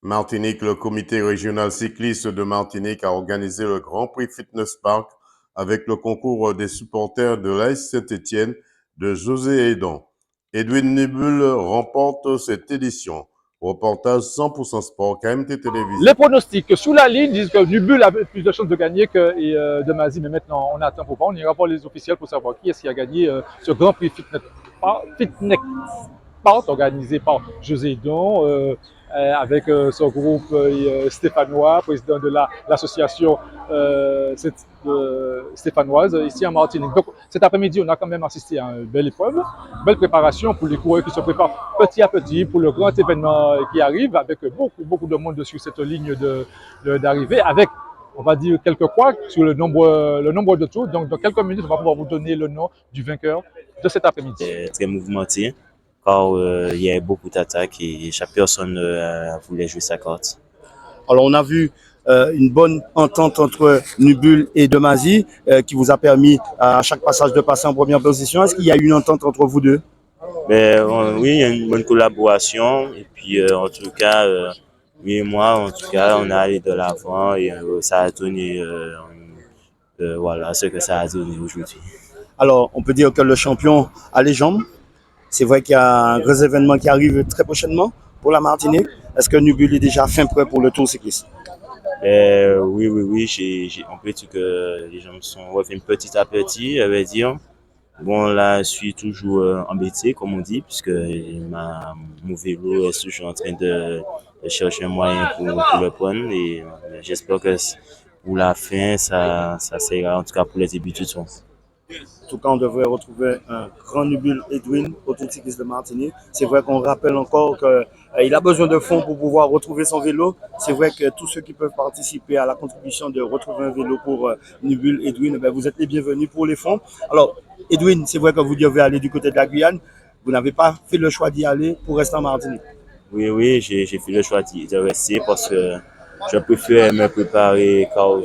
Martinique, le comité régional cycliste de Martinique a organisé le Grand Prix Fitness Park avec le concours des supporters de l'AS Saint-Étienne de José Edon. Edwin Nibul remporte cette édition. Reportage 100% sport, KMT Télévision. Les pronostics sous la ligne disent que Nubul avait plus de chances de gagner que Demazi, mais maintenant on attend pour voir. On ira voir les officiels pour savoir qui est-ce qui a gagné ce Grand Prix Fitness Park organisé par José Edon avec son groupe stéphanois, président de l'association stéphanoise ici en Martinique. Donc cet après-midi, on a quand même assisté à une belle épreuve, belle préparation pour les coureurs qui se préparent petit à petit pour le grand événement qui arrive avec beaucoup de monde sur cette ligne d'arrivée, avec, on va dire, quelques couacs sur le nombre de tours. Donc dans quelques minutes, on va pouvoir vous donner le nom du vainqueur de cet après-midi. Très mouvementé, car il y a beaucoup d'attaques et chaque personne voulait jouer sa carte. Alors on a vu une bonne entente entre Nubul et Demazi qui vous a permis à chaque passage de passer en première position. Est-ce qu'il y a eu une entente entre vous deux? Oui, il y a une bonne collaboration et puis en tout cas, lui et moi, en tout cas, on a allé de l'avant et ça a donné voilà ce que ça a donné aujourd'hui. Alors on peut dire que le champion a les jambes. C'est vrai qu'il y a un gros événement qui arrive très prochainement pour la Martinique. Est-ce que Nubul est déjà fin prêt pour le Tour cycliste? Oui. On peut dire que les gens sont revenus petit à petit, à vrai dire. Bon, là, je suis toujours embêté, comme on dit, puisque mon vélo est toujours en train de chercher un moyen pour le prendre. Et j'espère que pour la fin, ça sera, en tout cas pour les débuts du Tour. En tout cas, on devrait retrouver un grand Nubul Edwin au Tour cycliste de Martinique. C'est vrai qu'on rappelle encore qu'il a besoin de fonds pour pouvoir retrouver son vélo. C'est vrai que tous ceux qui peuvent participer à la contribution de retrouver un vélo pour Nubul Edwin, vous êtes les bienvenus pour les fonds. Alors, Edwin, c'est vrai que vous devez aller du côté de la Guyane. Vous n'avez pas fait le choix d'y aller pour rester en Martinique? Oui, j'ai fait le choix de rester parce que je préfère me préparer car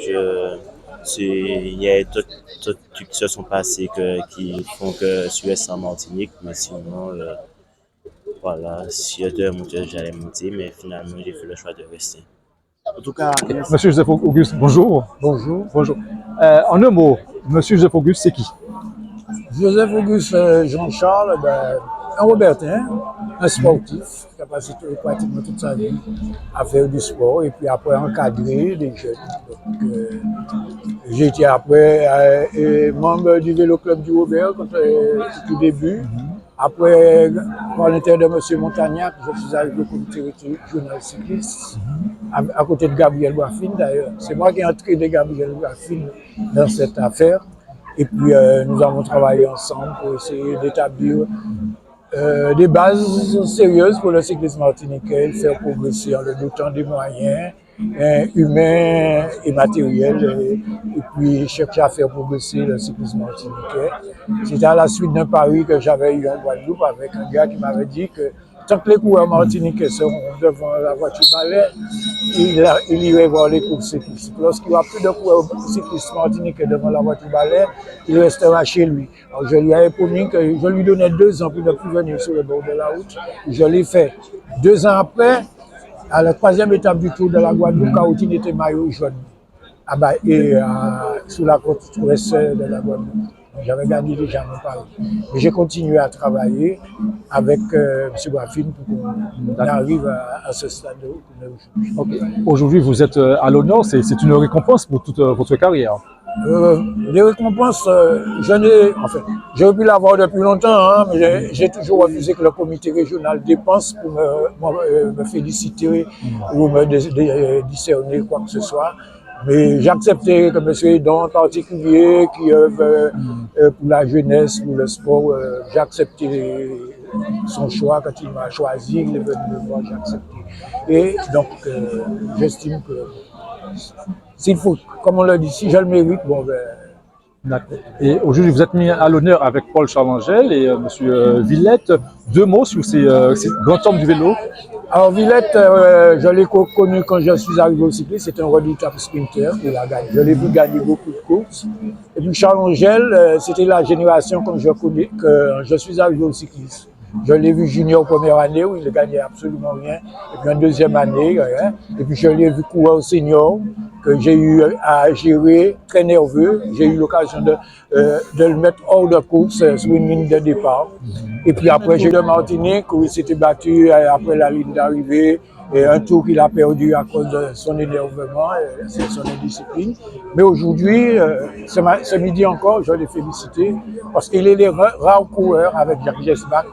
il y a d'autres trucs qui se sont passés qui font que je suis resté en Martinique, mais sinon, voilà, si je devais monter, j'allais monter, mais finalement, j'ai fait le choix de rester. En tout cas, Monsieur Joseph Auguste, bonjour. Bonjour. Bonjour. En un mot, Monsieur Joseph Auguste, c'est qui? Joseph Auguste Jean-Charles, un Robertin, un sportif, qui a passé pratiquement toute sa vie à faire du sport et puis après encadrer des jeunes. Donc, j'ai été après membre du vélo club du Robert quand au tout début. Après, par l'intérieur de M. Montagnac, je suis arrivé au comité régional cycliste, à côté de Gabriel Boifine d'ailleurs. C'est moi qui ai entraîné Gabriel Boifine dans cette affaire. Et puis, nous avons travaillé ensemble pour essayer d'établir des bases sérieuses pour le cyclisme martiniquais, le faire progresser en le dotant des moyens humains et matériels, et puis chercher à faire progresser le cyclisme martiniquais. C'était à la suite d'un pari que j'avais eu en Guadeloupe avec un gars qui m'avait dit que tant que les coureurs martiniquais seront devant la voiture balai, il irait voir les courses cyclistes. Lorsqu'il n'y aura plus de coureurs cyclistes martiniquais devant la voiture balai, il restera chez lui. Alors, je lui avais promis que je lui donnais 2 ans pour ne plus venir sur le bord de la route. Je l'ai fait. 2 ans après, à la 3e étape du Tour de la Guadeloupe, Caroutine était maillot jaune. Sous la côte ouest de la Guadeloupe. J'avais gagné déjà mon pari. Mais j'ai continué à travailler avec M. Boifine pour qu'on arrive à ce stade où on est aujourd'hui. Okay. Aujourd'hui, vous êtes à l'honneur, c'est une récompense pour toute votre carrière. Les récompenses, j'aurais pu l'avoir depuis longtemps, hein, mais j'ai toujours refusé que le comité régional dépense pour me féliciter ou me discerner quoi que ce soit. Mais j'acceptais que M. Edon en particulier, qui œuvre pour la jeunesse, pour le sport, j'ai accepté son choix quand il m'a choisi, il est venu me voir, j'ai accepté. Et donc, j'estime que s'il faut, comme on l'a dit, si je le mérite, bon ben. Et aujourd'hui, vous êtes mis à l'honneur avec Paul Charlangel et M. Villette. 2 mots sur ces grands hommes du vélo. Alors Villette, je l'ai connu quand je suis arrivé au cyclisme, c'est un redoutable sprinter, je l'ai vu gagner beaucoup de courses. Et puis Charlangel, c'était la génération quand je suis arrivé au cyclisme. Je l'ai vu junior première année où il ne gagnait absolument rien. Et puis en deuxième année, rien. Et puis je l'ai vu coureur senior que j'ai eu à gérer, très nerveux. J'ai eu l'occasion de le mettre hors de course sur une ligne de départ. Et puis après, j'ai eu le Martinique où il s'était battu après la ligne d'arrivée. Et un tour qu'il a perdu à cause de son énervement, son indiscipline. Mais aujourd'hui, ce midi encore, je l'ai félicité parce qu'il est les rares coureurs avec Jacques Gesbach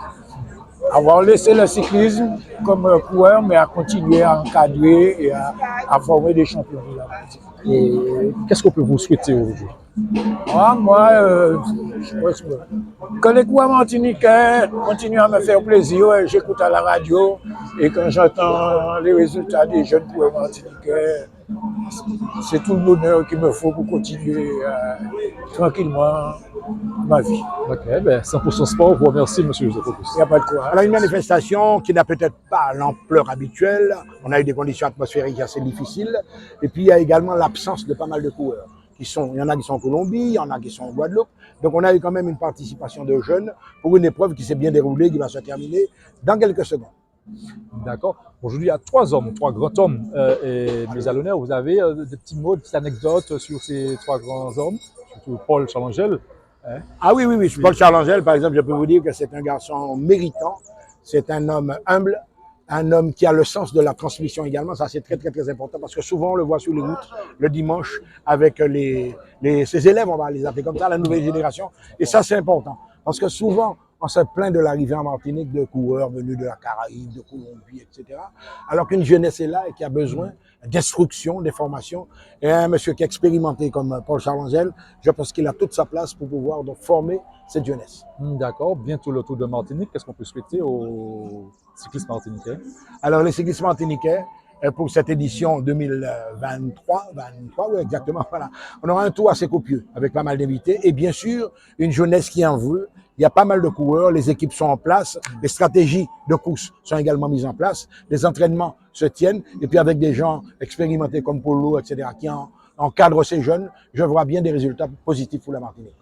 avoir laissé le cyclisme comme coureur, mais à continuer à encadrer et à former des champions de la pratique. Et qu'est-ce qu'on peut vous souhaiter aujourd'hui? Moi, je pense que les coureurs martiniquais continuent à me faire plaisir. J'écoute à la radio et quand j'entends les résultats des jeunes coureurs martiniquais, c'est tout le bonheur qu'il me faut pour continuer tranquillement ma vie. Ok, ben 100% Sport vous remercie, monsieur Joseph Auguste. Il n'y a pas de quoi. Alors une manifestation qui n'a peut-être pas l'ampleur habituelle, on a eu des conditions atmosphériques assez difficiles, et puis il y a également l'absence de pas mal de coureurs. Il y en a qui sont en Colombie, il y en a qui sont en Guadeloupe, donc on a eu quand même une participation de jeunes pour une épreuve qui s'est bien déroulée, qui va se terminer dans quelques secondes. D'accord. Aujourd'hui, il y a trois grands hommes et mis à l'honneur. Vous avez des petits mots, des petites anecdotes sur ces trois grands hommes, surtout Paul Chalangel. Hein? Ah oui, Paul Charlangel, par exemple, je peux vous dire que c'est un garçon méritant, c'est un homme humble, un homme qui a le sens de la transmission également. Ça, c'est très, très, très important parce que souvent, on le voit sur les routes le dimanche avec ses élèves, on va les appeler comme ça, la nouvelle génération. Et ça, c'est important parce que souvent, on se plaint de l'arrivée en Martinique de coureurs venus de la Caraïbe, de Colombie, etc. Alors qu'une jeunesse est là et qui a besoin d'instruction, de formation. Et un monsieur qui est expérimenté comme Paul Charlangel, je pense qu'il a toute sa place pour pouvoir donc former cette jeunesse. D'accord. Bientôt le Tour de Martinique. Qu'est-ce qu'on peut souhaiter aux cyclistes martiniquais? Alors les cyclistes martiniquais, pour cette édition 2023, oui, exactement, voilà. On aura un tour assez copieux avec pas mal d'invités et bien sûr une jeunesse qui en veut. Il y a pas mal de coureurs, les équipes sont en place, les stratégies de course sont également mises en place, les entraînements se tiennent, et puis avec des gens expérimentés comme Polo, etc., qui encadrent ces jeunes, je vois bien des résultats positifs pour la Martinique.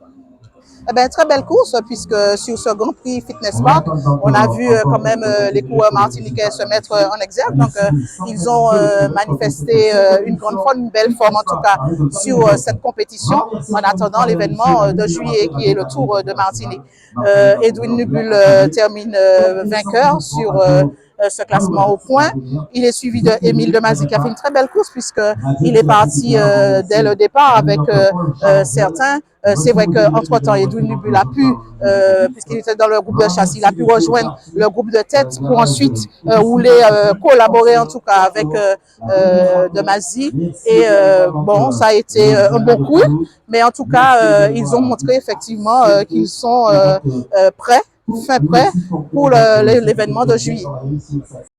Eh ben, très belle course puisque sur ce Grand Prix Fitness Park, on a vu quand même les coureurs martiniquais se mettre en exergue. Donc, ils ont manifesté une grande forme, une belle forme en tout cas sur cette compétition en attendant l'événement de juillet qui est le Tour de Martinique. Edwin Nubul termine vainqueur sur ce classement au point. Il est suivi de Émile Demazy qui a fait une très belle course puisqu'il est parti dès le départ avec certains. C'est vrai qu'entre-temps, Edwin Nubul a pu, puisqu'il était dans le groupe de chasse, il a pu rejoindre le groupe de tête pour ensuite rouler, collaborer en tout cas avec Demazy. Et bon, ça a été un bon coup, mais en tout cas, ils ont montré effectivement qu'ils sont prêts, fin prêts pour l'événement de juillet.